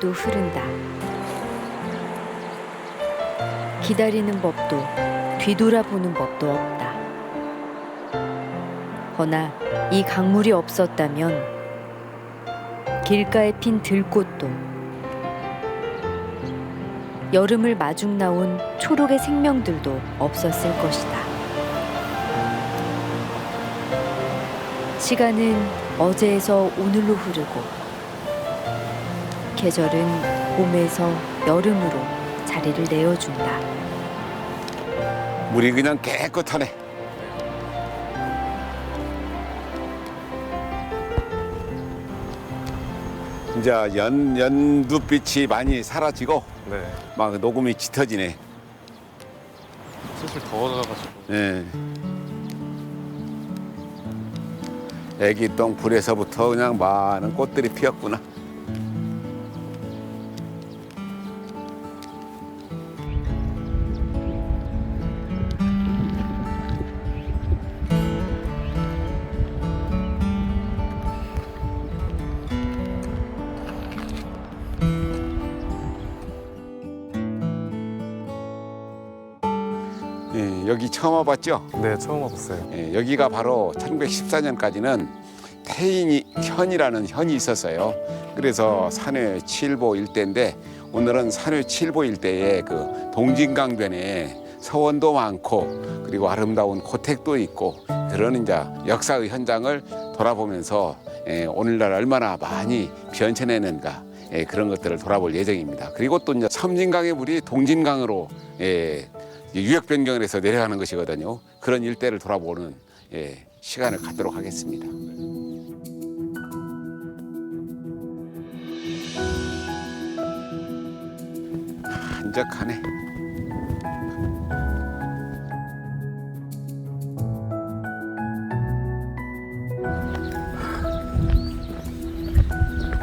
강물도 흐른다. 기다리는 법도 뒤돌아보는 법도 없다. 허나 이 강물이 없었다면 길가에 핀 들꽃도 여름을 마중 나온 초록의 생명들도 없었을 것이다. 시간은 어제에서 오늘로 흐르고 계절은 봄에서 여름으로 자리를 내어준다. 물이 그냥 깨끗하네. 이제 연두빛이 많이 사라지고 네. 막 녹음이 짙어지네. 슬슬 더워져가지고. 예. 애기똥 불에서부터 그냥 많은 꽃들이 피었구나. 예, 여기 처음 와봤죠? 네, 처음 와봤어요. 예, 여기가 바로 1914년까지는 태인현이라는 현이 있었어요. 그래서 산회 칠보 일대인데 오늘은 산회 칠보 일대에 그 동진강변에 서원도 많고 그리고 아름다운 고택도 있고 그런 이제 역사의 현장을 돌아보면서 오늘날 얼마나 많이 변천했는가 그런 것들을 돌아볼 예정입니다. 그리고 또 이제 섬진강의 물이 동진강으로 유역 변경을 해서 내려가는 것이거든요. 그런 일대를 돌아보는 시간을 갖도록 하겠습니다. 한적하네.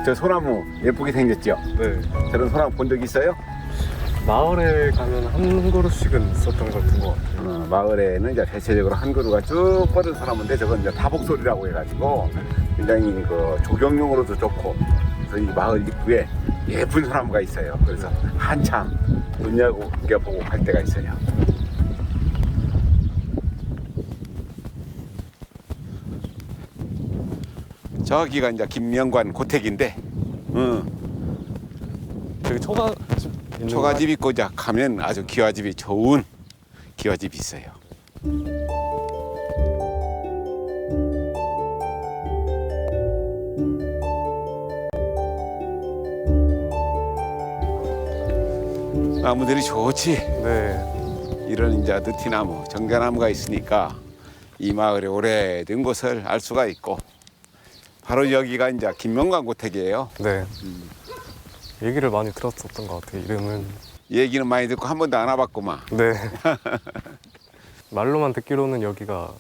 저 소나무 예쁘게 생겼죠? 네. 저런 소나무 본 적 있어요? 마을에 가면 한 그루씩은 있었던 것 같은 것 같아요. 마을에는 이제 대체적으로 한 그루가 쭉 뻗은 소나무인데 저건 이제 다복소리라고 해가지고 굉장히 그 조경용으로도 좋고 그래서 이 마을 입구에 예쁜 소나무가 있어요. 그래서 한참 눈여겨보고 갈 때가 있어요. 저기가 이제 김명관 고택인데 되게 초가집 있는 초가집 있고 자 가면 아주 기와집이 좋은 기와집이 있어요. 나무들이 좋지. 네. 이런 이제 느티나무, 정자나무가 있으니까 이 마을의 오래된 곳을 알 수가 있고 바로 여기가 이제 김명관 고택이에요. 네. 얘기를 많이 들었었던 것 같아요. 이름은. 얘기는 많이 듣고 한 번도 안 와봤구만. 네. 말로만 듣기로는 여기가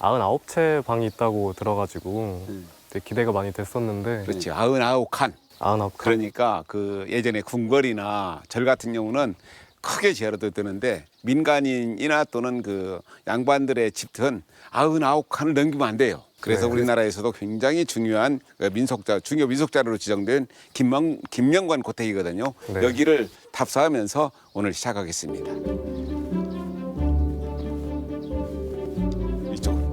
99채 방이 있다고 들어가지고 되게 기대가 많이 됐었는데. 그렇지, 99칸. 99칸. 그러니까 그 예전에 궁궐이나 절 같은 경우는 크게 지어도 되는데 민간인이나 또는 그 양반들의 집들은 99칸을 넘기면 안 돼요. 그래서 네, 우리나라에서도 굉장히 중요한 중요 민속자료로 지정된 김명관 고택이거든요. 네. 여기를 탑사하면서 오늘 시작하겠습니다. 이쪽.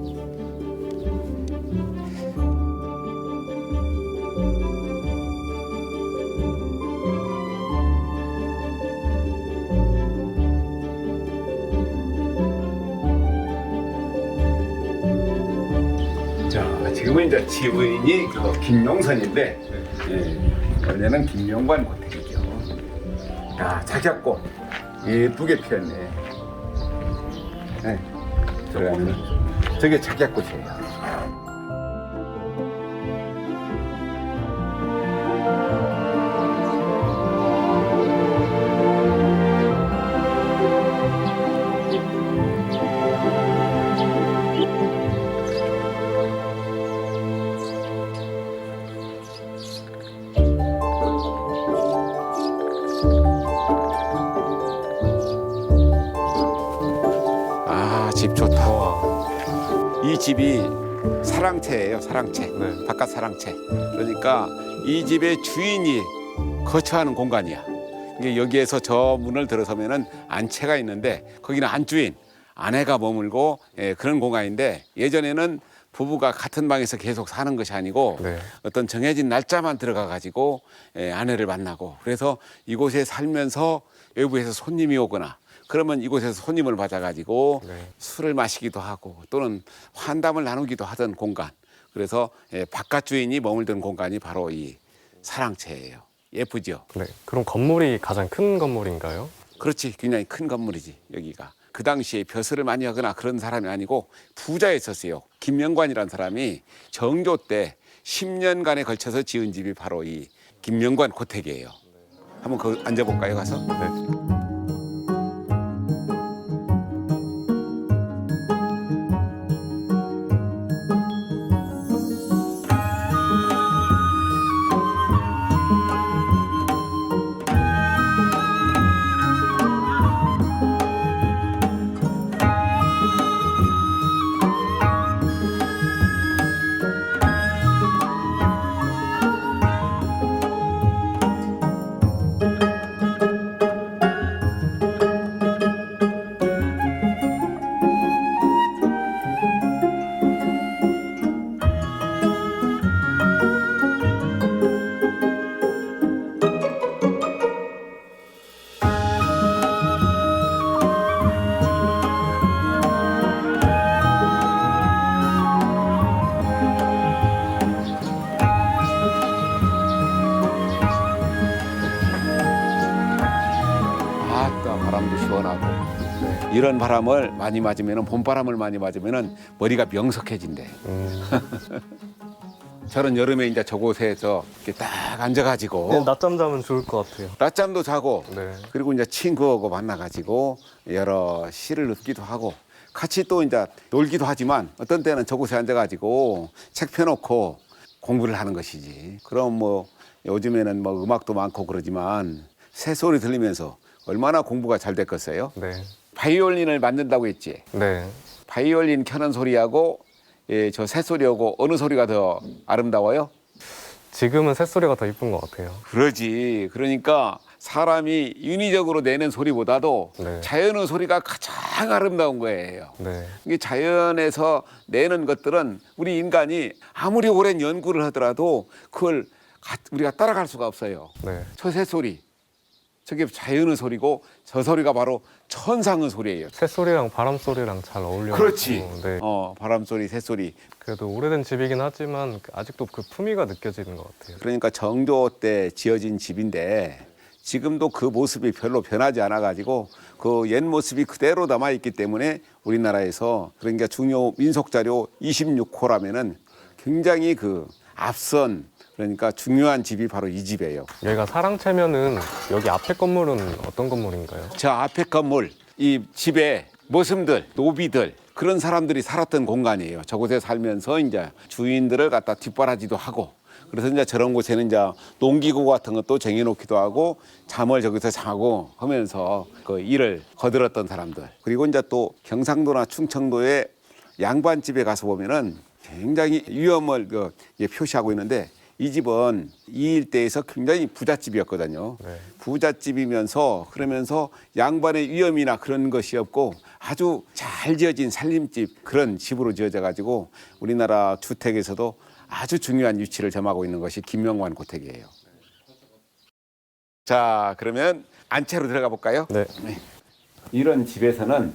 자, 지금은 이제 지부인이 그 김용선인데 원래는 김명관 고택이죠. 야, 작약꽃 예쁘게 피었네. 네. 들어가면 저게 작약꽃이에요. 집 좋다. 이 집이 사랑채예요, 사랑채. 네. 바깥 사랑채. 그러니까 이 집의 주인이 거처하는 공간이야. 이게 여기에서 저 문을 들어서면은 안채가 있는데 거기는 안주인, 아내가 머물고 그런 공간인데 예전에는 부부가 같은 방에서 계속 사는 것이 아니고 네. 어떤 정해진 날짜만 들어가 가지고 아내를 만나고 그래서 이곳에 살면서 외부에서 손님이 오거나 그러면 이곳에서 손님을 받아 가지고 네. 술을 마시기도 하고 또는 환담을 나누기도 하던 공간. 그래서 바깥 주인이 머물던 공간이 바로 이 사랑채예요. 예쁘죠? 네. 그럼 건물이 가장 큰 건물인가요? 그렇지. 굉장히 큰 건물이지 여기가. 그 당시에 벼슬을 많이 하거나 그런 사람이 아니고 부자였었어요. 김명관이라는 사람이 정조 때 10년간에 걸쳐서 지은 집이 바로 이 김명관 고택이에요. 한번 그 앉아볼까요 가서? 네. 아따 바람도 시원하고 네. 이런 바람을 많이 맞으면 봄바람을 많이 맞으면 머리가 명석해진대. 저런 여름에 이제 저곳에서 이렇게 딱 앉아가지고 네, 낮잠 자면 좋을 것 같아요. 낮잠도 자고 네. 그리고 이제 친구하고 만나가지고 여러 시를 읊기도 하고 같이 또 이제 놀기도 하지만 어떤 때는 저곳에 앉아가지고 책 펴놓고 공부를 하는 것이지. 그럼 뭐 요즘에는 뭐 음악도 많고 그러지만 새소리 들리면서 얼마나 공부가 잘 됐겠어요? 네. 바이올린을 만든다고 했지. 네. 바이올린 켜는 소리하고 저 새소리하고 어느 소리가 더 아름다워요? 지금은 새소리가 더 이쁜 것 같아요. 그러지. 그러니까 사람이 인위적으로 내는 소리보다도 네. 자연의 소리가 가장 아름다운 거예요. 네. 이게 자연에서 내는 것들은 우리 인간이 아무리 오랜 연구를 하더라도 그걸 우리가 따라갈 수가 없어요. 네. 저 새소리, 저게 자연의 소리고 저 소리가 바로 천상의 소리예요. 새소리랑 바람소리랑 잘 어울려요. 그렇지. 네. 바람소리, 새소리. 그래도 오래된 집이긴 하지만 아직도 그 품위가 느껴지는 것 같아요. 그러니까 정조 때 지어진 집인데 지금도 그 모습이 별로 변하지 않아 가지고 그 옛 모습이 그대로 남아 있기 때문에 우리나라에서 그러니까 중요 민속 자료 26호라면은 굉장히 그 앞선 그러니까 중요한 집이 바로 이 집이에요. 여기가 사랑채면은 여기 앞에 건물은 어떤 건물인가요? 저 앞에 건물 이 집에 모슴들, 노비들 그런 사람들이 살았던 공간이에요. 저곳에 살면서 이제 주인들을 갖다 뒷바라지도 하고 그래서 이제 저런 곳에는 이제 농기구 같은 것도 쟁여놓기도 하고 잠을 저기서 자고 하면서 그 일을 거들었던 사람들. 그리고 이제 또 경상도나 충청도의 양반집에 가서 보면은 굉장히 위험을 표시하고 있는데 이 집은 이 일대에서 굉장히 부잣집이었거든요. 네. 부잣집이면서 그러면서 양반의 위험이나 그런 것이 없고 아주 잘 지어진 살림집 그런 집으로 지어져 가지고 우리나라 주택에서도 아주 중요한 위치를 점하고 있는 것이 김명관 고택이에요. 자, 그러면 안채로 들어가 볼까요? 네. 이런 집에서는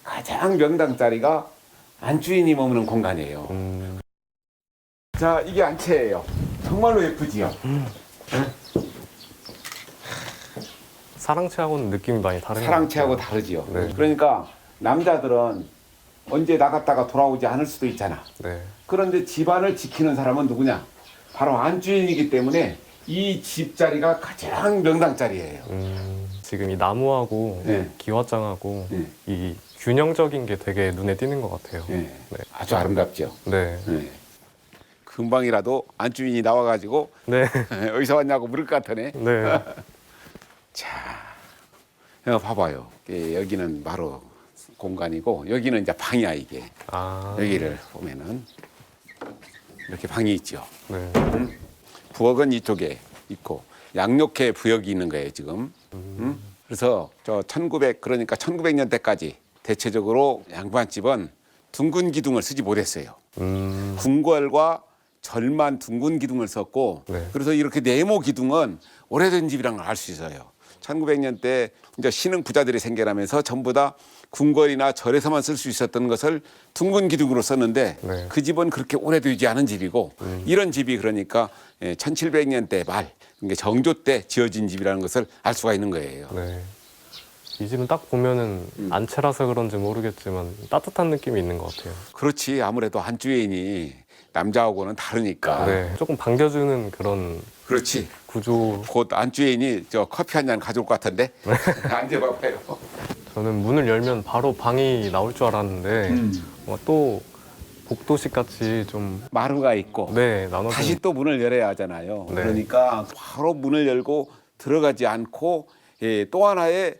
가장 명당 자리가 안주인이 머무는 공간이에요. 자, 이게 안채예요. 정말로 예쁘지요? 사랑채하고는 느낌이 많이 다른 것 사랑채하고 같아요. 다르지요. 네. 그러니까 남자들은 언제 나갔다가 돌아오지 않을 수도 있잖아. 네. 그런데 집안을 지키는 사람은 누구냐? 바로 안주인이기 때문에 이 집자리가 가장 명당자리예요. 지금 이 나무하고 네. 기와장하고 네. 이 균형적인 게 되게 눈에 띄는 것 같아요. 네. 네. 아주 아름답죠. 네. 네. 금방이라도 안주인이 나와가지고 네. 어디서 왔냐고 물을 것 같으네. 네. 자, 봐봐요. 여기는 바로 공간이고 여기는 이제 방이야 이게. 아. 여기를 보면은 이렇게 방이 있죠. 네. 부엌은 이쪽에 있고 양육회 부역이 있는 거예요 지금. 응? 그래서 저 1900 그러니까 1900년대까지 대체적으로 양반집은 둥근 기둥을 쓰지 못했어요. 궁궐과 절만 둥근 기둥을 썼고 네. 그래서 이렇게 네모 기둥은 오래된 집이란 걸 알 수 있어요. 1900년대 이제 신흥 부자들이 생겨나면서 전부 다 궁궐이나 절에서만 쓸 수 있었던 것을 둥근 기둥으로 썼는데 네. 그 집은 그렇게 오래되지 않은 집이고 이런 집이 그러니까 1700년대 말 그러니까 정조 때 지어진 집이라는 것을 알 수가 있는 거예요. 네. 이 집은 딱 보면은 안채라서 그런지 모르겠지만 따뜻한 느낌이 있는 것 같아요. 그렇지 아무래도 안주인이 남자하고는 다르니까. 네. 조금 반겨주는 그런 그렇지. 구조. 곧 안주인이 저 커피 한 잔 가져올 것 같은데 앉아봐봐요. 저는 문을 열면 바로 방이 나올 줄 알았는데 또 복도식 같이 좀 마루가 있고 네, 나눠진 다시 또 문을 열어야 하잖아요. 네. 그러니까 바로 문을 열고 들어가지 않고 또 하나의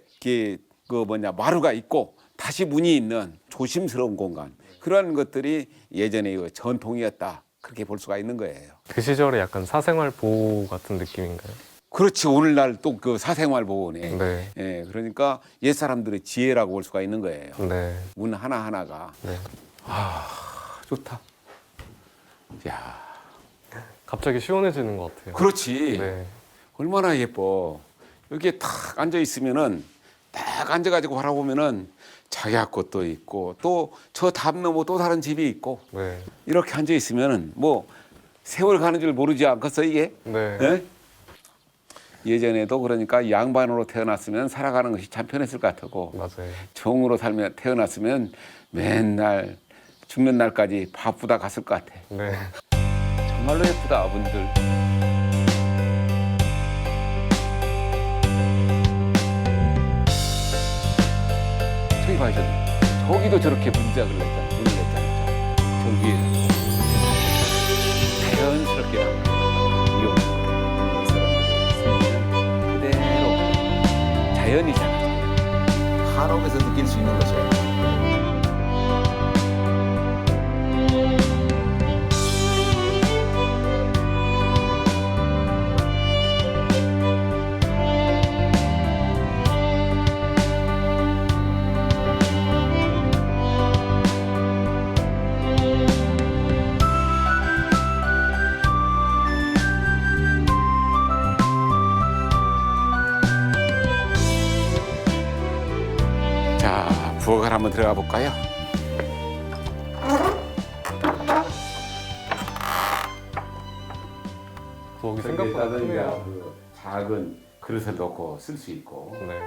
마루가 있고 다시 문이 있는 조심스러운 공간 그런 것들이 예전의 그 전통이었다 그렇게 볼 수가 있는 거예요. 그 시절에 약간 사생활 보호 같은 느낌인가요? 그렇지 오늘날 또 그 사생활 보호네. 네. 예, 그러니까 옛 사람들의 지혜라고 볼 수가 있는 거예요. 네. 문 하나 하나가 네. 좋다. 야, 갑자기 시원해지는 것 같아요. 그렇지. 네. 얼마나 예뻐. 여기에 탁 앉아 있으면은 딱 앉아가지고 바라보면은 자기야 꽃도 있고 또 저 담 너머 또 다른 집이 있고 네. 이렇게 앉아 있으면은 뭐 세월 가는 줄 모르지 않겠어 이게? 네. 예? 예전에도 그러니까 양반으로 태어났으면 살아가는 것이 참 편했을 것 같고 맞아요. 종으로 살면 태어났으면 맨날 죽는 날까지 바쁘다 갔을 것 같아. 네. 정말로 예쁘다 분들. 저기 봐요 저기도 저렇게 문짝을 냈잖아. 문을 냈잖아. 저기 자연스럽게 나오는 이 사람들의 그대로 자연이잖아. 한옥에서 느낄 수 있는 것이에요. 자, 부엌을 한번 들어가 볼까요? 부엌이 생각보다 크네요. 그 작은 그릇을 넣고 쓸 수 있고. 네.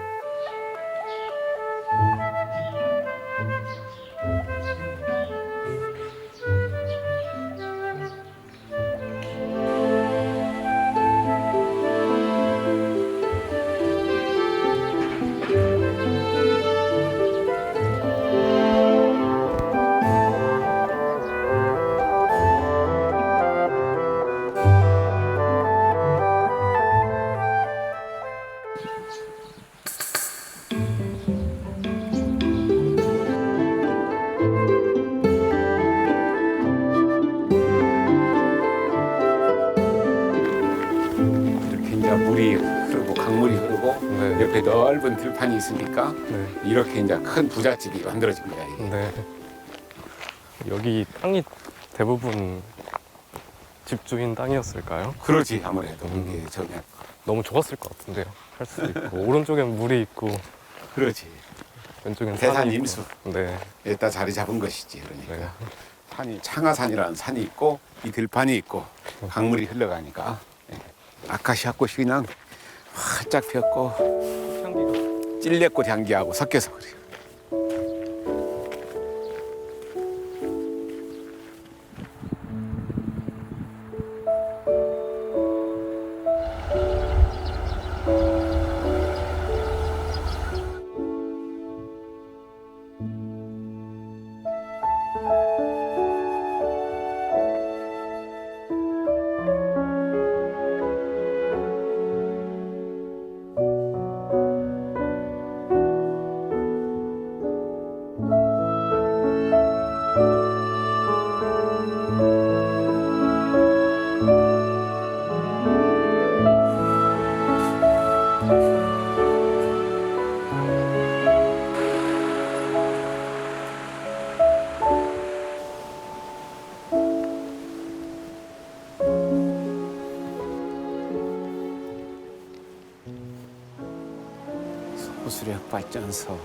이렇게 이제 물이 흐르고 강물이 흐르고 네. 옆에 넓은 들판이 있으니까 네. 이렇게 이제 큰 부잣집이 만들어진 거야. 이게. 네. 여기 땅이 대부분 집주인 땅이었을까요? 그러지 아무래도 이게 저기 너무 좋았을 것 같은데요. 할 수 있고 오른쪽엔 물이 있고 그러지 왼쪽엔 대산 산이 임수. 있고. 네. 여기다 자리 잡은 것이지 그러니까 네. 산이 창하산이라는 산이 있고 이 들판이 있고 강물이 흘러가니까 예. 아카시아 꽃이 그냥 활짝 피었고 향기가 찔레꽃 향기하고 섞여서 그래요. 수력발전소.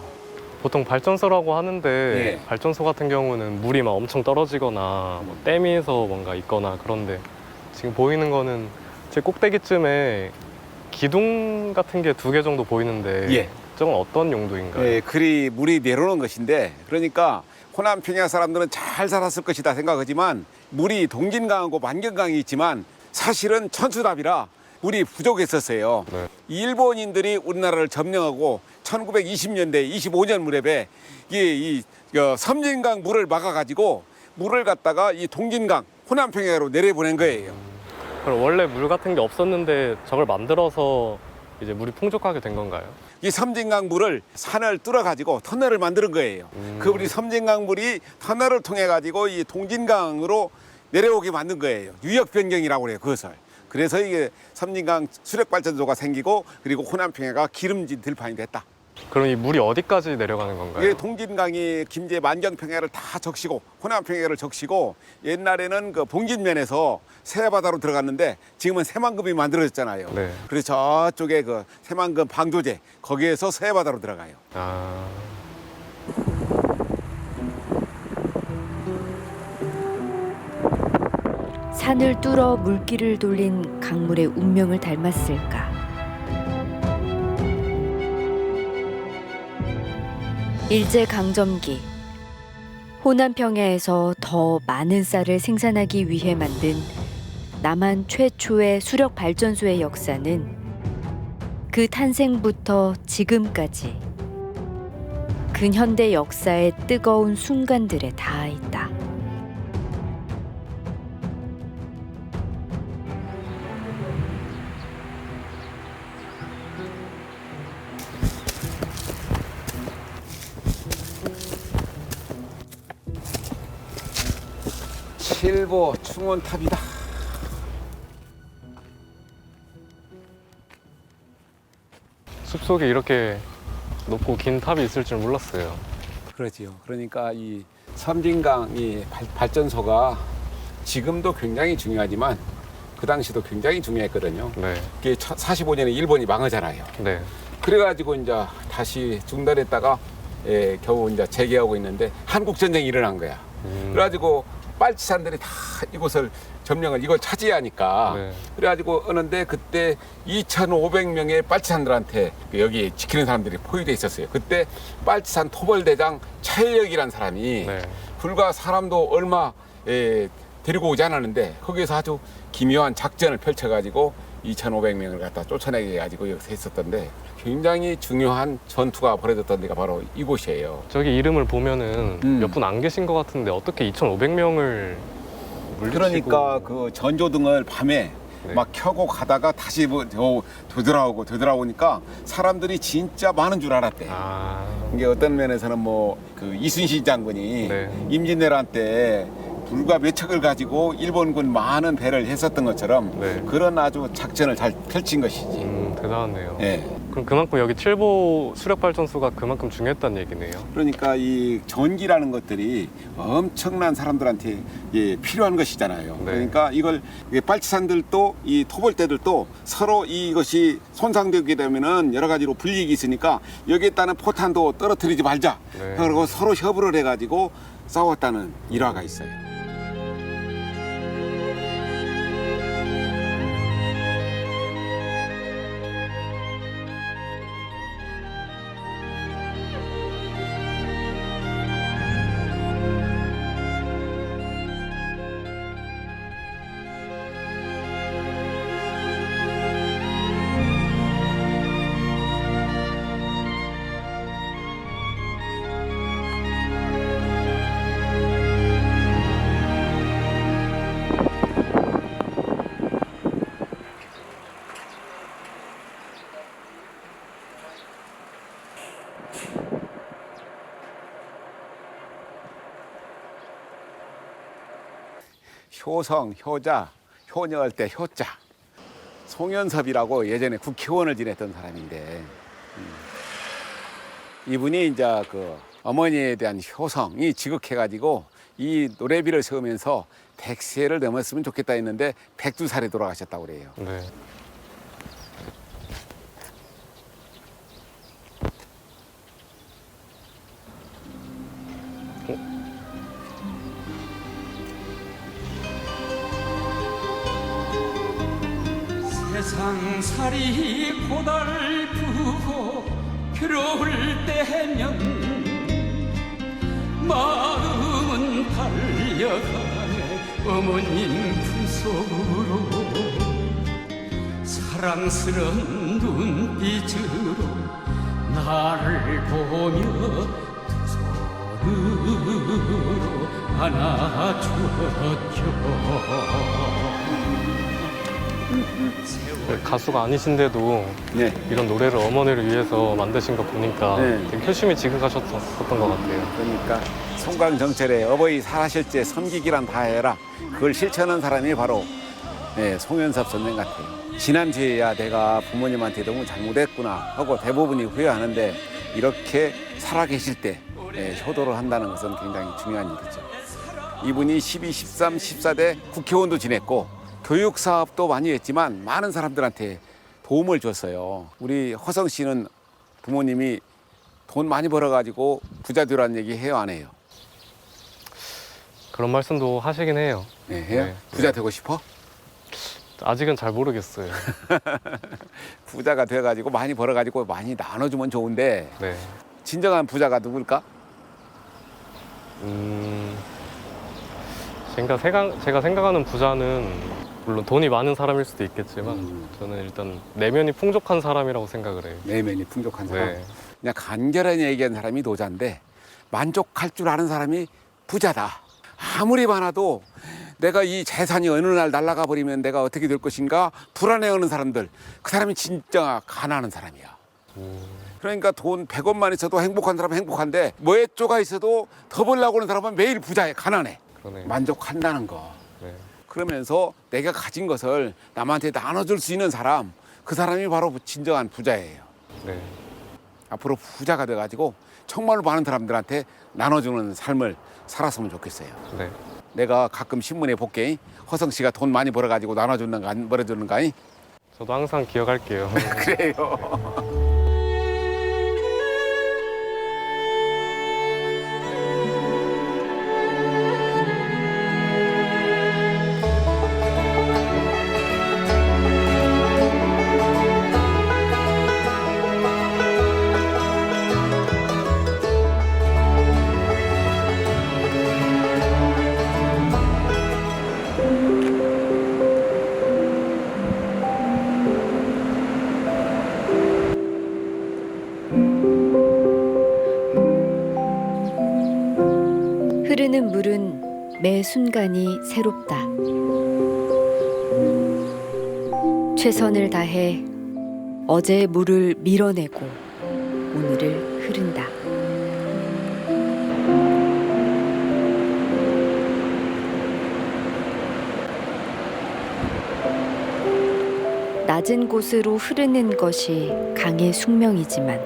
보통 발전소라고 하는데 네. 발전소 같은 경우는 물이 막 엄청 떨어지거나 뭐 댐에서 뭔가 있거나 그런데 지금 보이는 거는 제 꼭대기쯤에 기둥 같은 게 2개 정도 보이는데 예. 저건 어떤 용도인가요? 예, 그리 물이 내려오는 것인데, 그러니까 호남 평야 사람들은 잘 살았을 것이다 생각하지만 물이 동진강하고 만경강이 있지만 사실은 천수답이라 물이 부족했었어요. 네. 일본인들이 우리나라를 점령하고 1920년대 25년 무렵에 이 섬진강 물을 막아가지고 물을 갖다가 이 동진강 호남 평야로 내려보낸 거예요. 그럼 원래 물 같은 게 없었는데 저걸 만들어서 이제 물이 풍족하게 된 건가요? 이 섬진강 물을 산을 뚫어 가지고 터널을 만드는 거예요. 그 우리 섬진강 물이 터널을 통해 가지고 이 동진강으로 내려오게 만든 거예요. 유역 변경이라고 그래요, 그것을. 그래서 이게 섬진강 수력 발전소가 생기고 그리고 호남 평야가 기름진 들판이 됐다. 그럼 이 물이 어디까지 내려가는 건가요? 이게 동진강이 김제 만경 평야를 다 적시고 호남 평야를 적시고 옛날에는 그 봉진면에서 새바다로 들어갔는데 지금은 새만금이 만들어졌잖아요. 네. 그래서 저쪽에 그 새만금 방조제 거기에서 새바다로 들어가요. 아, 산을 뚫어 물길을 돌린 강물의 운명을 닮았을까? 일제강점기 호남 평야에서 더 많은 쌀을 생산하기 위해 만든 남한 최초의 수력 발전소의 역사는 그 탄생부터 지금까지 근현대 역사의 뜨거운 순간들에 닿아 있다. 칠보 충원탑이다. 숲속에 이렇게 높고 긴 탑이 있을 줄 몰랐어요. 그러지요. 그러니까 이 섬진강 이 발전소가 지금도 굉장히 중요하지만 그 당시도 굉장히 중요했거든요. 네, 이게 45년에 일본이 망하잖아요. 네, 그래가지고 이제 다시 중단했다가 겨우 이제 재개하고 있는데 한국 전쟁이 일어난 거야. 그래가지고 빨치산들이 다 이곳을 점령을 이걸 차지하니까 네. 그래가지고 어는데 그때 2,500명의 빨치산들한테 여기 지키는 사람들이 포위돼 있었어요. 그때 빨치산 토벌대장 차일역이라는 사람이 네. 불과 사람도 얼마 데리고 오지 않았는데 거기에서 아주 기묘한 작전을 펼쳐가지고 2,500명을 갖다 쫓아내게 해가지고 여기서 했었던데 굉장히 중요한 전투가 벌어졌던 데가 바로 이곳이에요. 저기 이름을 보면은 몇 분 안 계신 것 같은데 어떻게 2,500명을 물리치고? 그러니까 그 전조등을 밤에 네. 막 켜고 가다가 다시 뭐 되돌아오니까 사람들이 진짜 많은 줄 알았대. 아, 이게 어떤 면에서는 뭐 그 이순신 장군이 네. 임진왜란 때 불과 몇 척을 가지고 일본군 많은 배를 했었던 것처럼 네. 그런 아주 작전을 잘 펼친 것이지. 대단하네요. 예. 그럼 그만큼 여기 칠보 수력발전소가 그만큼 중요했다는 얘기네요. 그러니까 이 전기라는 것들이 엄청난 사람들한테 필요한 것이잖아요. 네. 그러니까 이걸 빨치산들도 이 토벌대들도 서로 이것이 손상되게 되면은 여러 가지로 불이익이 있으니까 여기에 따른 포탄도 떨어뜨리지 말자. 네. 그리고 서로 협의를 해가지고 싸웠다는 일화가 있어요. 효성, 효자, 효녀할 때 효자. 송현섭이라고 예전에 국회의원을 지냈던 사람인데 이분이 이제 그 어머니에 대한 효성이 지극해가지고 이 노래비를 세우면서 100세를 넘었으면 좋겠다 했는데 102살에 돌아가셨다고 그래요. 네. 세상살이 고달프고 괴로울 때면 마음은 달려가네 어머님 품속으로 사랑스런 눈빛으로 나를 보며 두 손으로 안아주었죠. 가수가 아니신데도 네. 이런 노래를 어머니를 위해서 만드신 거 보니까 네. 되게 효심이 지극하셨던 것 같아요. 그러니까 송강정철의 어버이 살아실 때 섬기기란 다 해라. 그걸 실천한 사람이 바로 송현섭 선생 같아요. 지난주에야 내가 부모님한테 너무 잘못했구나 하고 대부분이 후회하는데 이렇게 살아계실 때 효도를 한다는 것은 굉장히 중요한 일이죠. 이분이 12, 13, 14대 국회의원도 지냈고 교육 사업도 많이 했지만 많은 사람들한테 도움을 줬어요. 우리 허성 씨는 부모님이 돈 많이 벌어가지고 부자 되라는 얘기 해요, 안 해요? 그런 말씀도 하시긴 해요. 네, 해요? 네. 부자 되고 싶어? 아직은 잘 모르겠어요. 부자가 돼가지고 많이 벌어가지고 많이 나눠주면 좋은데 네. 진정한 부자가 누굴까? 제가 생각하는 부자는 물론 돈이 많은 사람일 수도 있겠지만 저는 일단 내면이 풍족한 사람이라고 생각을 해요. 내면이 풍족한 사람. 네. 그냥 간결하게 얘기한 사람이 노자인데 만족할 줄 아는 사람이 부자다. 아무리 많아도 내가 이 재산이 어느 날 날아가 버리면 내가 어떻게 될 것인가 불안해하는 사람들, 그 사람이 진짜 가난한 사람이야. 그러니까 돈 100원만 있어도 행복한 사람은 행복한데 뭐에 쪼가 있어도 더 벌려고 하는 사람은 매일 부자해, 가난해. 그러네요. 만족한다는 거. 네. 그러면서 내가 가진 것을 남한테 나눠줄 수 있는 사람, 그 사람이 바로 진정한 부자예요. 네. 앞으로 부자가 돼가지고 정말로 많은 사람들한테 나눠주는 삶을 살았으면 좋겠어요. 네. 내가 가끔 신문에 볼게. 허성 씨가 돈 많이 벌어가지고 나눠주는가 안 벌어주는가? 저도 항상 기억할게요. 그래요. 흐르는 물은 매 순간이 새롭다. 최선을 다해 어제의 물을 밀어내고 오늘을 흐른다. 낮은 곳으로 흐르는 것이 강의 숙명이지만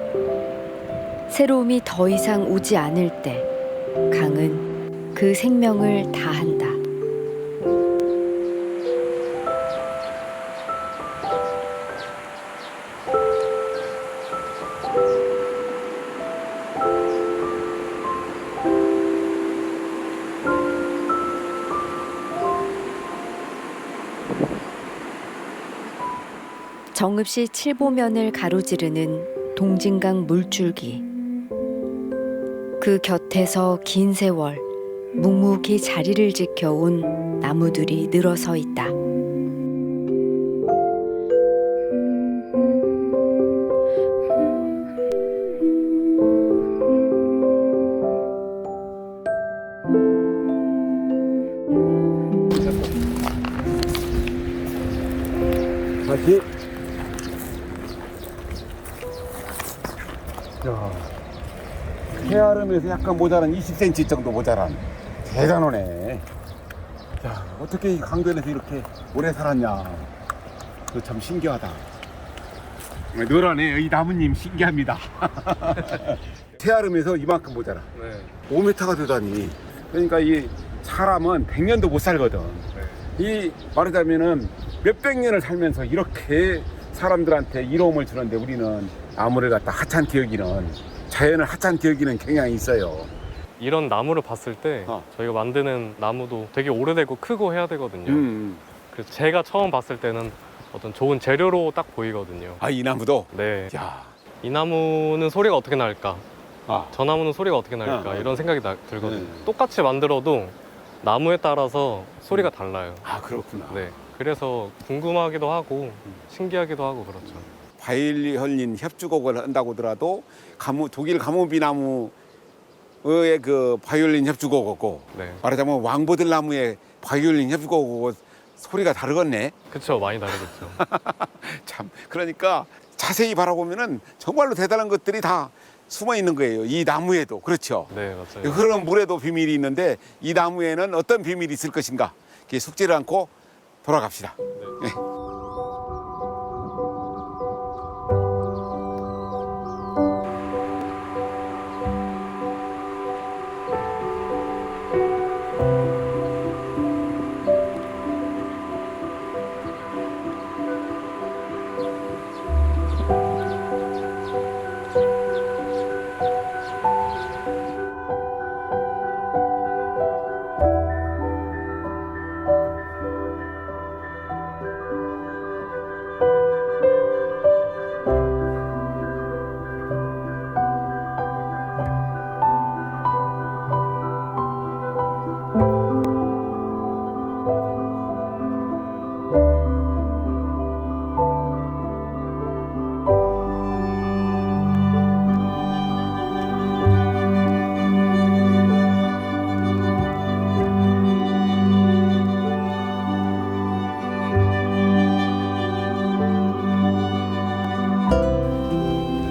새로움이 더 이상 오지 않을 때 강은 그 생명을 다한다. 정읍시 칠보면을 가로지르는 동진강 물줄기. 그 곁에서 긴 세월 묵묵히 자리를 지켜온 나무들이 늘어서 있다. 다시. 헤아름에서 약간 모자란 20cm 정도 모자란 대단하네. 야, 어떻게 이 강변에서 이렇게 오래 살았냐. 그거 참 신기하다. 노란해. 이 나무님 신기합니다. 헤아름에서 이만큼 모자라. 네. 5m가 되다니. 그러니까 이 사람은 100년도 못 살거든. 이 말하자면은 몇백 년을 살면서 이렇게 사람들한테 이로움을 주는데 우리는 나무를 갖다 하찮게 여기는, 자연을 하찮게 여기는 경향이 있어요. 이런 나무를 봤을 때 저희가 만드는 나무도 되게 오래되고 크고 해야 되거든요. 그래서 제가 처음 봤을 때는 어떤 좋은 재료로 딱 보이거든요. 아, 이 나무도? 네. 야. 이 나무는 소리가 어떻게 날까? 아. 저 나무는 소리가 어떻게 날까? 어. 이런 생각이 들거든요. 똑같이 만들어도 나무에 따라서 소리가 달라요. 아, 그렇구나. 네. 그래서 궁금하기도 하고 신기하기도 하고 그렇죠. 바이올린 협주곡을 한다고 하더라도 독일 가무비나무의 그 바이올린 협주곡하고 네. 말하자면 왕보들 나무의 바이올린 협주곡하고 소리가 다르겠네. 그쵸, 많이 다르겠죠. 참, 그러니까 자세히 바라보면은 정말로 대단한 것들이 다 숨어 있는 거예요. 이 나무에도. 그렇죠. 네, 맞아요. 흐르는 물에도 비밀이 있는데 이 나무에는 어떤 비밀이 있을 것인가? 이렇게 숙지를 않고 돌아갑시다. 네.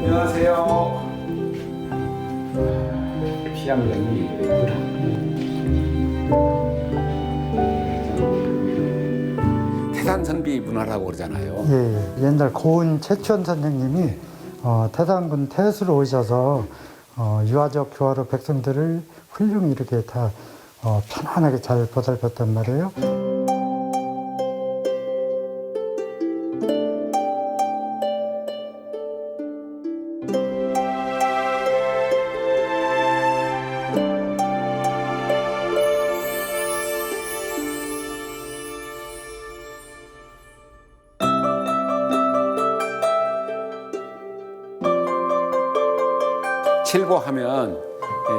안녕하세요. 피양경이 태산선비 문화라고 그러잖아요. 예, 옛날 고은 최천 선생님이 태산군 태수로 오셔서 유아적 교화로 백성들을 훌륭히 이렇게 다 편안하게 잘 보살폈단 말이에요. 칠보하면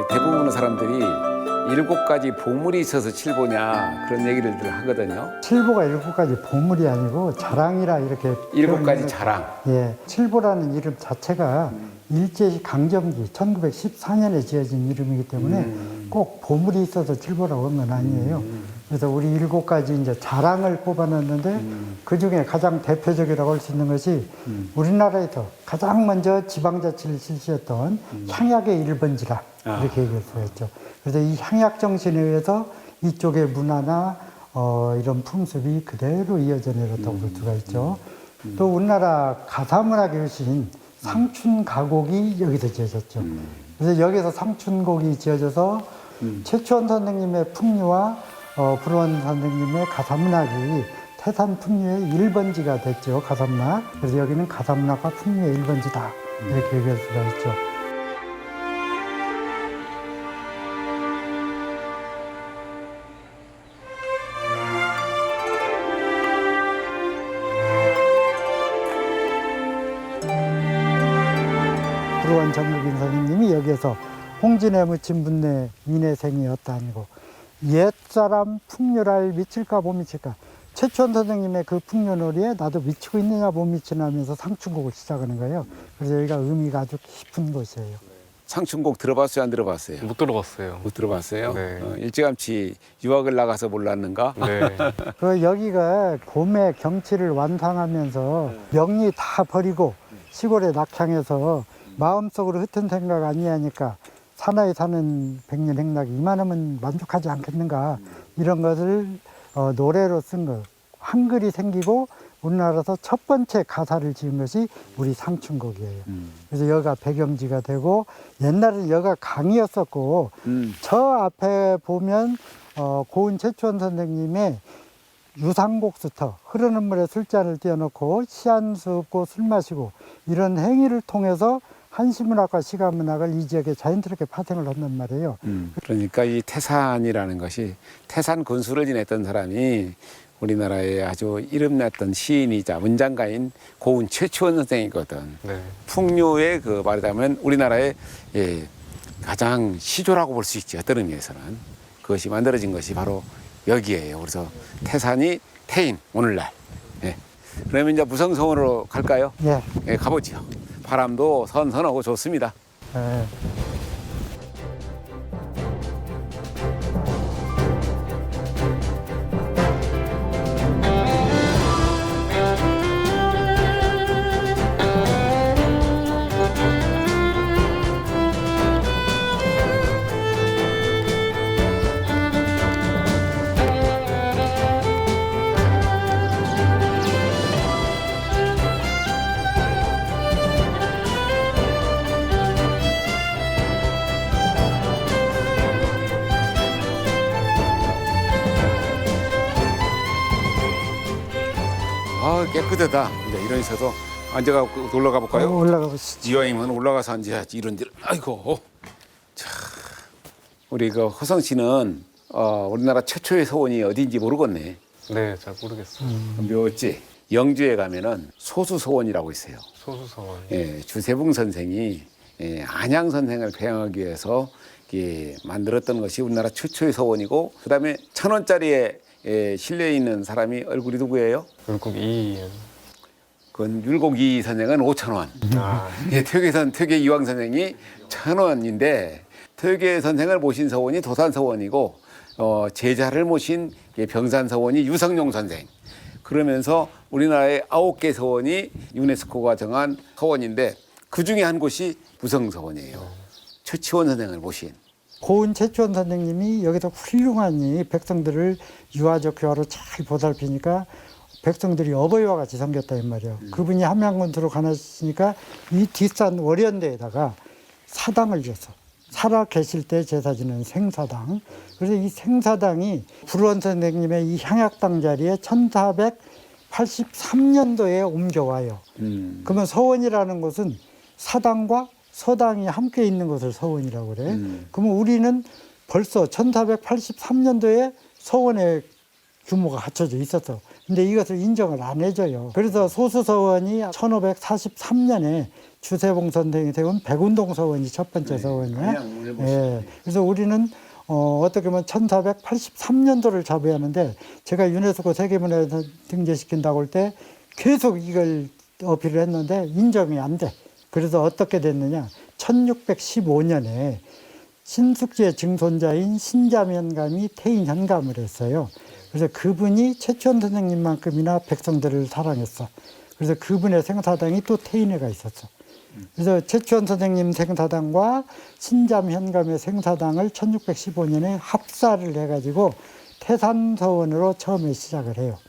대부분의 사람들이 7가지 보물이 있어서 칠보냐 그런 얘기를 늘 하거든요. 칠보가 7가지 보물이 아니고 자랑이라 이렇게 7가지 자랑. 예, 칠보라는 이름 자체가 일제 강점기 1914년에 지어진 이름이기 때문에 꼭 보물이 있어서 칠보라고 한 건 아니에요. 그래서 우리 7가지 이제 자랑을 뽑아놨는데 그 중에 가장 대표적이라고 할 수 있는 것이 우리나라에서 가장 먼저 지방자치를 실시했던 향약의 1번지라 이렇게 얘기할 수가 있죠. 그래서 이 향약 정신에 의해서 이쪽의 문화나 이런 풍습이 그대로 이어져 내렸다고 볼 수가 있죠. 또 우리나라 가사문화의 효신 상춘가곡이 여기서 지어졌죠. 그래서 여기서 상춘곡이 지어져서 최초원 선생님의 풍류와 불원 선생님의 가사문학이 태산 풍류의 1번지가 됐죠. 가사문학. 그래서 여기는 가사문학과 풍류의 1번지다 이렇게 얘기할 수가 있죠. 불원 정국인 선생님이 여기에서 홍진에 묻힌 분내 인해생이었다 아니고 옛사람 풍류랄 미칠까 못 미칠까. 최초원 선생님의 그 풍류놀이에 나도 미치고 있느냐 못 미치나 하면서 상춘곡을 시작하는 거예요. 그래서 여기가 의미가 아주 깊은 곳이에요. 상춘곡 들어봤어요, 안 들어봤어요? 못 들어봤어요. 못 들어봤어요? 네. 일찌감치 유학을 나가서 몰랐는가? 네. 그 여기가 봄에 경치를 완상하면서 명리 다 버리고 시골에 낙향해서 마음속으로 흩은 생각 아니하니까 사나이 사는 백년 행락이 이만하면 만족하지 않겠는가 이런 것을 노래로 쓴 것. 한글이 생기고 우리나라에서 첫 번째 가사를 지은 것이 우리 상춘곡이에요. 그래서 여기가 배경지가 되고 옛날에는 여기가 강이었었고 저 앞에 보면 고은 최초원 선생님의 유상곡수터 흐르는 물에 술잔을 띄워놓고 시 한 수 없고 술 마시고 이런 행위를 통해서 한시문학과 시가문학을 이 지역에 자연스럽게 파생을 한단 말이에요. 그러니까 이 태산이라는 것이 태산 군수를 지냈던 사람이 우리나라의 아주 이름났던 시인이자 문장가인 고운 최치원 선생이거든. 네. 풍류의 그 말하자면 우리나라의 가장 시조라고 볼 수 있지. 어떤 의미에서는 그것이 만들어진 것이 바로 여기에요. 그래서 태산이 태인 오늘날. 예. 그러면 이제 무성서원으로 갈까요? 예. 예, 가보죠. 바람도 선선하고 좋습니다. 예. 아, 깨끗하다. 이제 이런 데서도 앉아가 올라가 볼까요? 올라가 보시죠. 이왕이면 올라가서 앉아야지. 이런 데. 아이고. 자, 우리 그 허성 씨는 우리나라 최초의 서원이 어디인지 모르겠네. 네, 잘 모르겠어요. 묘지 영주에 가면은 소수서원이라고 있어요. 소수서원. 예, 주세붕 선생이 안양 선생을 배양하기 위해서 만들었던 것이 우리나라 최초의 서원이고, 그다음에 1,000원짜리에 실려 있는 사람이 얼굴이 누구예요? 결국 이 그건 율곡이 선생은 5,000원. 아, 퇴계 이황 선생이 1,000원인데, 퇴계 선생을 모신 서원이 도산서원이고, 제자를 모신 병산서원이 유성룡 선생. 그러면서 우리나라의 9개 서원이 유네스코가 정한 서원인데, 그 중에 한 곳이 무성서원이에요. 최치원 선생을 모신. 고은 최치원 선생님이 여기서 훌륭하니 백성들을 유아적 교화로 잘 보살피니까 백성들이 어버이와 같이 섬겼다 이 말이에요. 그분이 함양군수로 가나시니까 이 뒷산 월연대에다가 사당을 줬어. 살아 계실 때 제사 지낸 생사당. 그래서 이 생사당이 불원 선생님의 이 향약당 자리에 1483년도에 옮겨와요. 그러면 서원이라는 곳은 사당과 서당이 함께 있는 것을 서원이라고 그래. 그러면 우리는 벌써 1483년도에 서원의 규모가 갖춰져 있었어. 근데 이것을 인정을 안 해줘요. 그래서 소수서원이 1543년에 주세봉 선생이 세운 백운동 서원이 첫 번째 서원이야. 예. 그래서 우리는 어떻게 보면 1483년도를 잡아야 하는데, 제가 유네스코 세계문화유산 등재시킨다고 할 때 계속 이걸 어필을 했는데 인정이 안 돼. 그래서 어떻게 됐느냐, 1615년에 신숙지의 증손자인 신자면감이 퇴인 현감을 했어요. 그래서 그분이 최치원 선생님만큼이나 백성들을 사랑했어. 그래서 그분의 생사당이 또 퇴인회가 있었어. 그래서 최치원 선생님 생사당과 신잠 현감의 생사당을 1615년에 합사를 해가지고 태산서원으로 처음에 시작을 해요.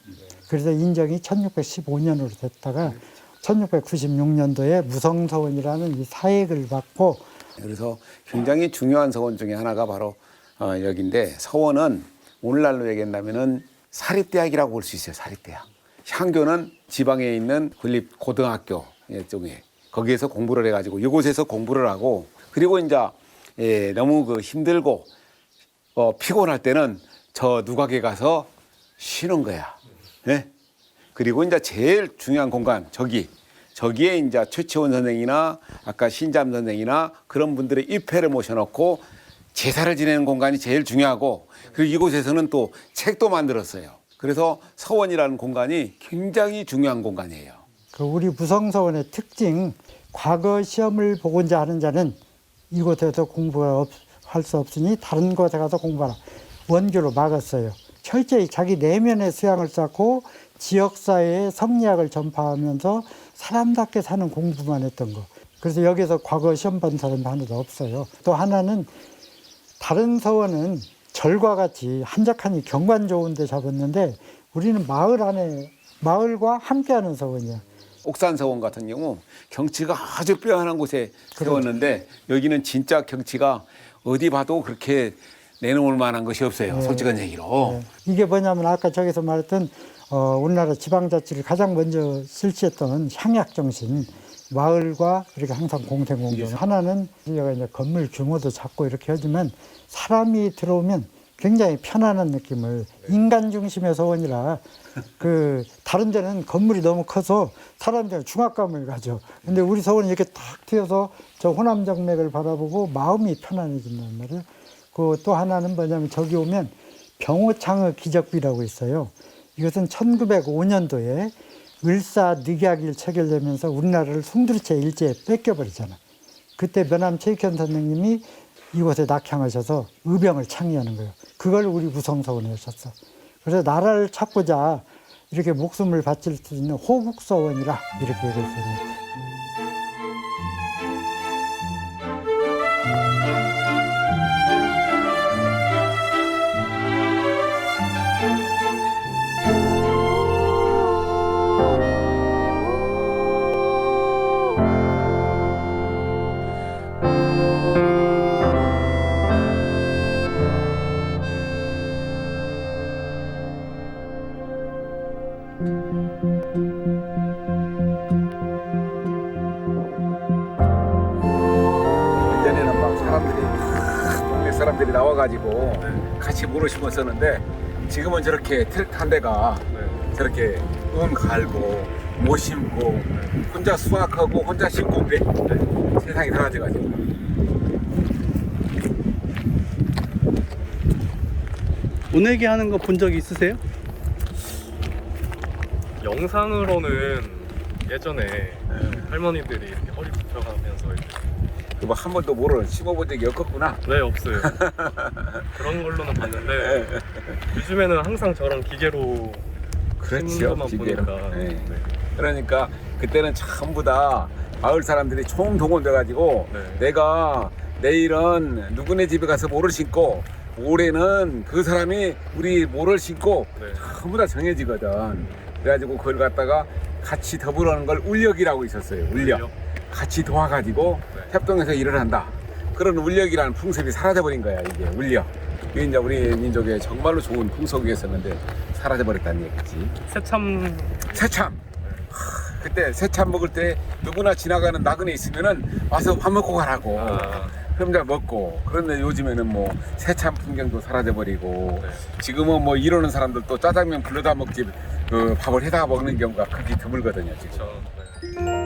그래서 인정이 1615년으로 됐다가 1696년도에 무성서원이라는 이 사액을 받고, 그래서 굉장히 중요한 서원 중에 하나가 바로 여기인데, 서원은 오늘날로 얘기한다면은 사립대학이라고 볼 수 있어요. 사립대학. 향교는 지방에 있는 군립 고등학교 쪽에 거기에서 공부를 해가지고 이곳에서 공부를 하고, 그리고 이제 너무 그 힘들고 피곤할 때는 저 누각에 가서 쉬는 거야. 네? 그리고 이제 제일 중요한 공간 저기에 이제 최치원 선생이나 아까 신잠 선생이나 그런 분들의 입회를 모셔놓고 제사를 지내는 공간이 제일 중요하고, 그리고 이곳에서는 또 책도 만들었어요. 그래서 서원이라는 공간이 굉장히 중요한 공간이에요. 그 우리 무성서원의 특징, 과거 시험을 보고자 하는 자는 이곳에서 공부할 수 없으니 다른 곳에 가서 공부하라. 원교로 막았어요. 철저히 자기 내면의 수양을 쌓고 지역사회의 성리학을 전파하면서 사람답게 사는 공부만 했던 거. 그래서 여기서 과거 시험 본 사람이 하나도 없어요. 또 하나는, 다른 서원은 절과 같이 한적하니 경관 좋은 데 잡았는데 우리는 마을 안에, 마을과 함께하는 서원이야. 옥산서원 같은 경우 경치가 아주 빼어난 곳에 세웠는데, 여기는 진짜 경치가 어디 봐도 그렇게 내놓을 만한 것이 없어요. 솔직한 얘기로. 이게 뭐냐면 아까 저기서 말했던 우리나라 지방자치를 가장 먼저 실시했던 향약 정신, 마을과 이렇게 항상 공생 공동. 하나는 여기가 이제 건물 규모도 작고 이렇게 하지만 사람이 들어오면 굉장히 편안한 느낌을 인간 중심의 서원이라 그 다른 데는 건물이 너무 커서 사람들이 중압감을 가져. 근데 우리 서원이 이렇게 탁 튀어서 저 호남정맥을 바라보고 마음이 편안해진단 말이에요. 그 또 하나는 뭐냐면 저기 오면 병호창의 기적비라고 있어요. 이것은 1905년도에 을사늑약일 체결되면서 우리나라를 송두리째 일제에 뺏겨버리잖아. 그때 면함 최익현 선생님이 이곳에 낙향하셔서 의병을 창의하는 거예요. 그걸 우리 우성서원에 하셨어. 그래서 나라를 찾고자 이렇게 목숨을 바칠 수 있는 호국서원이라 이렇게 얘기했어요. 예전에는 막 동네 사람들이 나와가지고 같이 물을 심었었는데 지금은 저렇게 트랙터 한 대가 저렇게 은 갈고 못 심고 혼자 수확하고 혼자 심고 그래. 세상이 달라져가지고. 모내기 하는 거 본 적 있으세요? 영상으로는 예전에 할머니들이 이렇게 허리 굽혀가면서 이렇게 그거 한 번도 모를 심어본 적이 없겠구나. 네, 없어요. 그런 걸로는 봤는데 요즘에는 항상 저런 기계로 심는 것만 보니까 네. 네. 그러니까 그때는 전부 다 마을 사람들이 총동원돼가지고 네. 내가 내일은 누구네 집에 가서 모를 심고 올해는 그 사람이 우리 모를 심고 네. 전부 다 정해지거든. 그래가지고 그걸 갖다가 같이 더불어하는 걸 울력이라고 있었어요. 울력. 같이 도와가지고 네. 협동해서 일을 한다. 그런 울력이라는 풍습이 사라져버린 거야. 이게 울력. 이게 이제 우리 민족의 정말로 좋은 풍속이었었는데 사라져버렸다는 얘기지. 새참 새참. 그때 새참 먹을 때 누구나 지나가는 나그네 있으면은 와서 밥 먹고 가라고. 그럼 잘 먹고. 그런데 요즘에는 뭐 새참 풍경도 사라져버리고 네. 지금은 뭐 이러는 사람들도 짜장면 불러다 먹지 그 밥을 해다 먹는 경우가 크게 드물거든요 지금. 그렇죠. 네.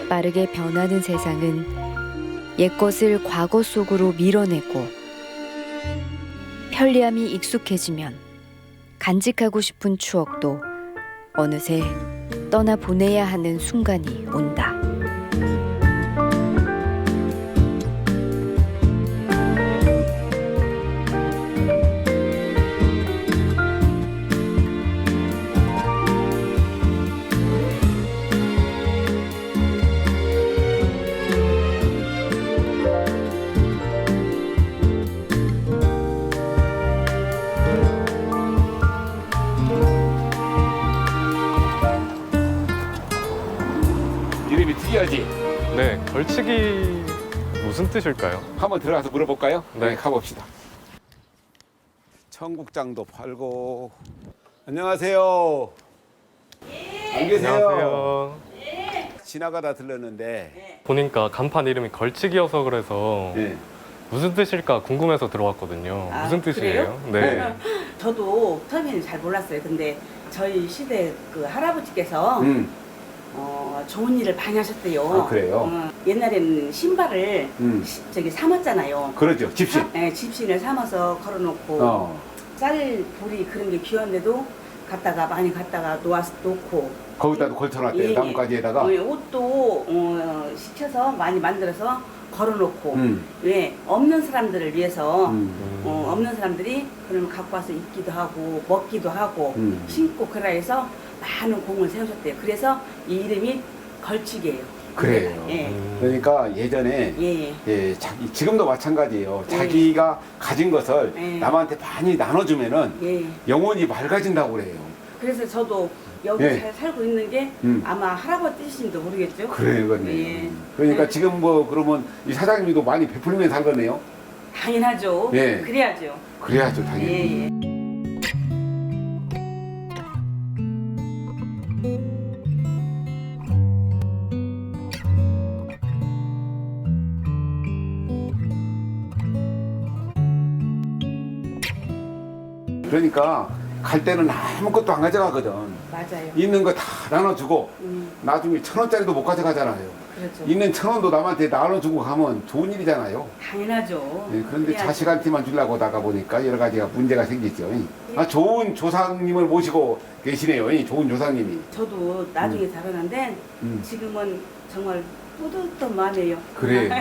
빠르게 변하는 세상은 옛것을 과거 속으로 밀어내고 편리함이 익숙해지면 간직하고 싶은 추억도 어느새 떠나보내야 하는 순간이 온다. 이름이 특이하지? 네, 걸치기 무슨 뜻일까요? 한번 들어가서 물어볼까요? 네. 가봅시다. 청국장도 팔고. 안녕하세요. 안 계세요? 안녕하세요. 지나가다 들렀는데 보니까 간판 이름이 걸치기여서 그래서 네. 무슨 뜻일까 궁금해서 들어왔거든요. 아, 무슨 뜻이에요? 네. 저도 처음에는 잘 몰랐어요. 근데 저희 시대 그 할아버지께서 좋은 일을 많이 하셨대요. 아, 그래요? 옛날에는 신발을 저기 삼았잖아요. 그러죠. 집신. 네, 집신을 삼아서 걸어놓고 쌀보리 그런 게 귀한데도 많이 갖다가 놓고 거기다도 걸쳐놨대요. 나뭇가지에다가. 옷도 시켜서 많이 만들어서 걸어놓고 왜 없는 사람들을 위해서 없는 사람들이 그러면 갖고 와서 입기도 하고 먹기도 하고 신고 그라 해서 많은 공을 세우셨대요. 그래서 이 이름이 걸치기예요. 그래요. 예. 그러니까 예전에 예. 지금도 마찬가지예요. 예. 자기가 가진 것을 예. 남한테 많이 나눠주면은 예. 영혼이 맑아진다고 그래요. 그래서 저도 여기 예. 잘 살고 있는 게 아마 할아버지 뜻인지도 모르겠죠. 그래요. 예. 그러니까 예. 지금 뭐 그러면 이 사장님도 많이 베풀면서 한 거네요. 당연하죠. 예. 그래야죠. 그래야죠, 당연히. 예. 그러니까 갈 때는 아무것도 안 가져가거든. 맞아요. 있는 거 다 나눠주고 나중에 1,000원짜리도 못 가져가잖아요. 그렇죠. 있는 1,000원도 남한테 나눠주고 가면 좋은 일이잖아요. 당연하죠. 예, 그런데 그래야지. 자식한테만 주려고 하다가 보니까 여러 가지가 문제가 생기죠. 좋은 조상님을 모시고 계시네요. 좋은 조상님이. 저도 나중에 자라는데 지금은 정말 뿌듯한 마음이에요. 그래요.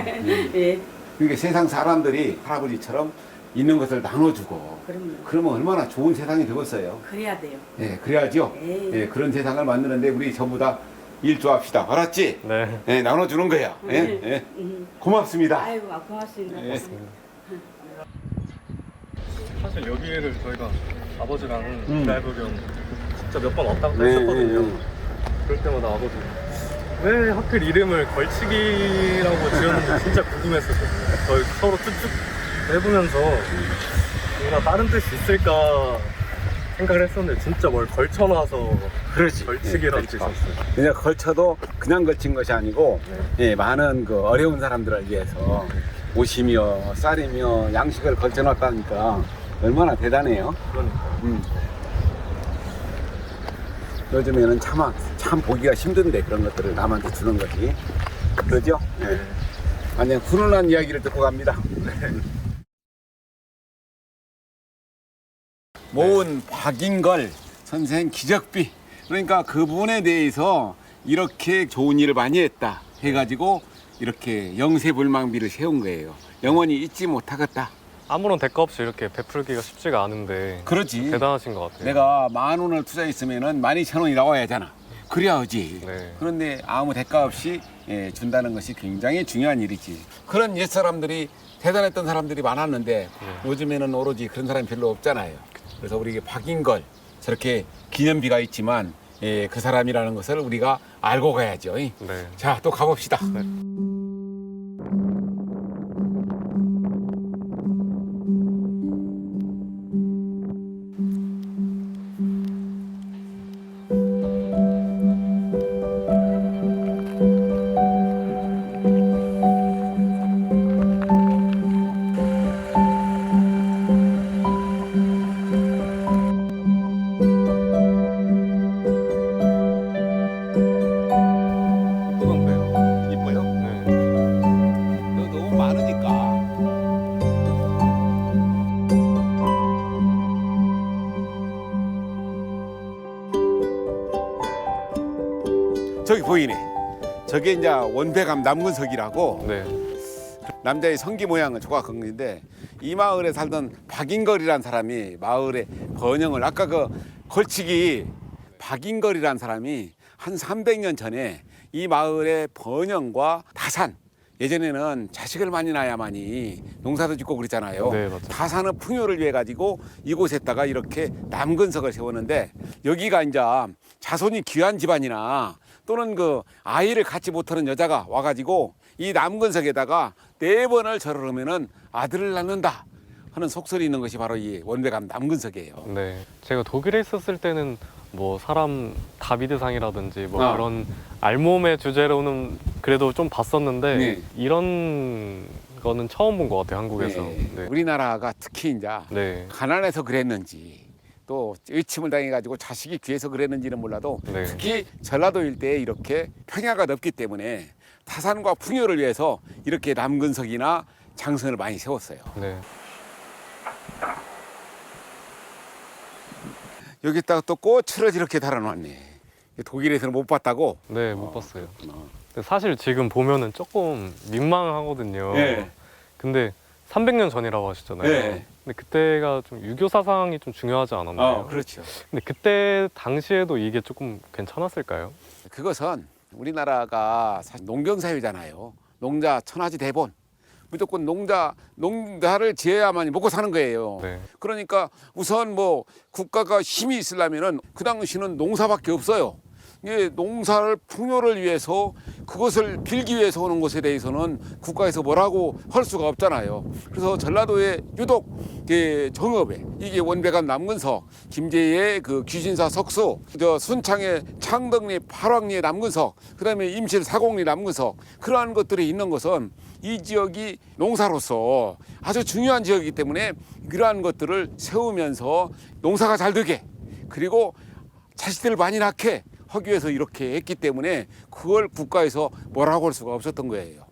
예. 그러니까 세상 사람들이 할아버지처럼 있는 것을 나눠주고 그럼요. 그러면 얼마나 좋은 세상이 되겠어요. 그래야 돼요. 예, 그래야죠. 예. 예, 그런 세상을 만드는데 우리 전부 다 일조합시다. 알았지? 네. 예, 나눠주는 거야. 예, 예. 고맙습니다. 아이고, 고맙습니다. 예. 사실 여기를 저희가 아버지랑 드라이브 겸 진짜 몇 번 왔다 갔다 네, 했었거든요. 네, 네. 그럴 때마다 아버지 왜 하필 이름을 걸치기라고 지었는지 진짜 궁금했었거든요. 저희 서로 쭉쭉 해보면서 뭔가 다른 뜻이 있을까 생각을 했었는데 진짜 뭘 걸쳐놔서 그렇지. 걸치기라는 뜻이 있었어요. 그냥 걸쳐도 그냥 걸친 것이 아니고 예, 많은 그 어려운 사람들을 위해서 옷이며 쌀이며 양식을 걸쳐놨다니까 얼마나 대단해요. 그러니까. 요즘에는 참 보기가 힘든데 그런 것들을 남한테 주는 것이 그러죠? 예. 완전 훈훈한 이야기를 듣고 갑니다. 모은 박인걸 선생 기적비, 그러니까 그분에 대해서 이렇게 좋은 일을 많이 했다 해가지고 이렇게 영세불망비를 세운 거예요. 영원히 잊지 못하겠다. 아무런 대가 없이 이렇게 베풀기가 쉽지가 않은데 그렇지. 대단하신 것 같아요. 내가 10,000원을 투자했으면은 12,000원이 나와야 하잖아. 그래야 하지. 네. 그런데 아무 대가 없이 예, 준다는 것이 굉장히 중요한 일이지. 그런 옛사람들이 대단했던 사람들이 많았는데 요즘에는 오로지 그런 사람이 별로 없잖아요. 그래서 우리 박인걸 저렇게 기념비가 있지만 예, 그 사람이라는 것을 우리가 알고 가야죠. 네. 자, 또 가봅시다. 예쁘던데요. 이뻐요? 네. 너무 많으니까. 저기 보이네. 저게 이제 원배감 남근석이라고 네. 남자의 성기 모양은 조각한 건데 이 마을에 살던 박인걸이라는 사람이 마을의 번영을 아까 그 걸치기 박인걸이라는 사람이 한 300년 전에 이 마을의 번영과 다산, 예전에는 자식을 많이 낳아야만이 농사도 짓고 그랬잖아요. 네, 맞아요. 다산의 풍요를 위해 가지고 이곳에다가 이렇게 남근석을 세웠는데 여기가 이제 자손이 귀한 집안이나 또는 그 아이를 갖지 못하는 여자가 와가지고 이 남근석에다가 4번을 절을 하면은 아들을 낳는다 하는 속설이 있는 것이 바로 이 원배감 남근석이에요. 네. 제가 독일에 있었을 때는 뭐 사람 다비드상이라든지 뭐 그런 알몸의 주제로는 그래도 좀 봤었는데 네. 이런 거는 처음 본 것 같아요, 한국에서. 네. 네. 우리나라가 특히 이제 네. 가난해서 그랬는지 또 의침을 당해가지고 자식이 귀해서 그랬는지는 몰라도 네. 특히 전라도 일대에 이렇게 평야가 넓기 때문에 타산과 풍요를 위해서 이렇게 남근석이나 장선을 많이 세웠어요. 네. 여기다가 또 꽃을 이렇게 달아놨네. 독일에서는 못 봤다고? 네, 못 봤어요. 근데 사실 지금 보면은 조금 민망하거든요. 네. 근데 300년 전이라고 하셨잖아요. 네. 근데 그때가 좀 유교 사상이 좀 중요하지 않았나요? 그렇죠. 근데 그때 당시에도 이게 조금 괜찮았을까요? 그것은 우리나라가 사실 농경사회잖아요. 농자 천하지 대본. 무조건 농사를 지어야만 먹고 사는 거예요. 네. 그러니까 우선 뭐 국가가 힘이 있으려면은 그 당시는 농사밖에 없어요. 이 농사를 풍요를 위해서 그것을 빌기 위해서 오는 것에 대해서는 국가에서 뭐라고 할 수가 없잖아요. 그래서 전라도에 유독 정읍에 이게 원배감 남근석, 김제의 그 귀신사 석수, 저 순창의 창덕리 팔왕리의 남근석, 그다음에 임실 사공리 남근석 그러한 것들이 있는 것은 이 지역이 농사로서 아주 중요한 지역이기 때문에 이러한 것들을 세우면서 농사가 잘 되게 그리고 자식들을 많이 낳게 하기 위해서 이렇게 했기 때문에 그걸 국가에서 뭐라고 할 수가 없었던 거예요.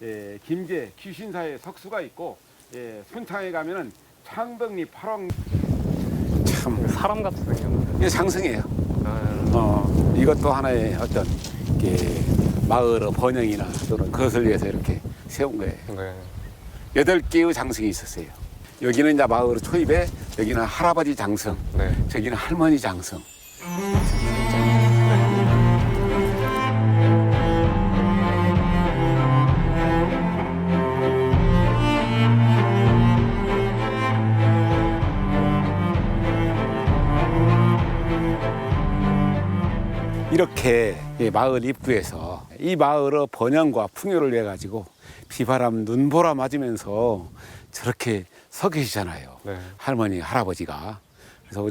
예, 김제 귀신사의 석수가 있고 예, 순창에 가면은 창덕리 팔왕 참 사람 같이 생겼는데. 이게 장승이에요. 아, 이것도 하나의 어떤 마을의 번영이나 또는 그것을 위해서 이렇게 세운 거예요. 네. 8개의 장승이 있었어요. 여기는 이제 마을 초입에 여기는 할아버지 장승, 네. 저기는 할머니 장승. 이렇게 마을 입구에서 이 마을의 번영과 풍요를 위해 가지고 비바람 눈보라 맞으면서 저렇게 서 계시잖아요. 네. 할머니 할아버지가. 그래서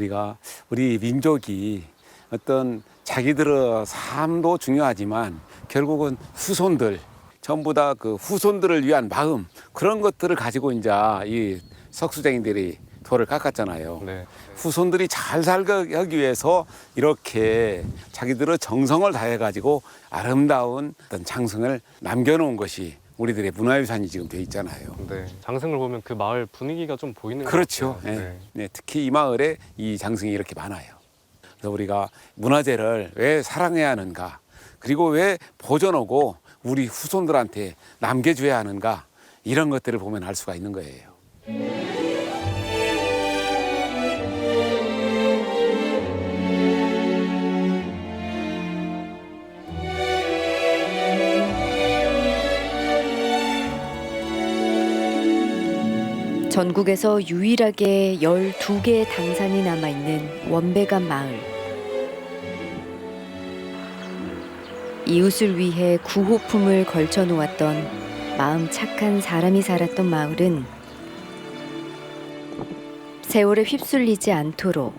우리 민족이 어떤 자기들의 삶도 중요하지만 결국은 후손들 전부 다 그 후손들을 위한 마음 그런 것들을 가지고 이제 이 석수쟁이들이 돌을 깎았잖아요. 네. 후손들이 잘 살기 하기 위해서 이렇게 자기들의 정성을 다해 가지고 아름다운 어떤 장승을 남겨놓은 것이 우리들의 문화유산이 지금 돼 있잖아요. 네. 장승을 보면 그 마을 분위기가 좀 보이는 그렇죠. 것 같아요. 네. 네, 특히 이 마을에 이 장승이 이렇게 많아요. 그래서 우리가 문화재를 왜 사랑해야 하는가, 그리고 왜 보존하고 우리 후손들한테 남겨줘야 하는가, 이런 것들을 보면 알 수가 있는 거예요. 전국에서 유일하게 12개의 당산이 남아있는 원배관 마을. 이웃을 위해 구호품을 걸쳐 놓았던 마음 착한 사람이 살았던 마을은 세월에 휩쓸리지 않도록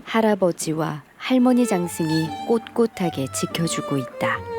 할아버지와 할머니 장승이 꼿꼿하게 지켜주고 있다.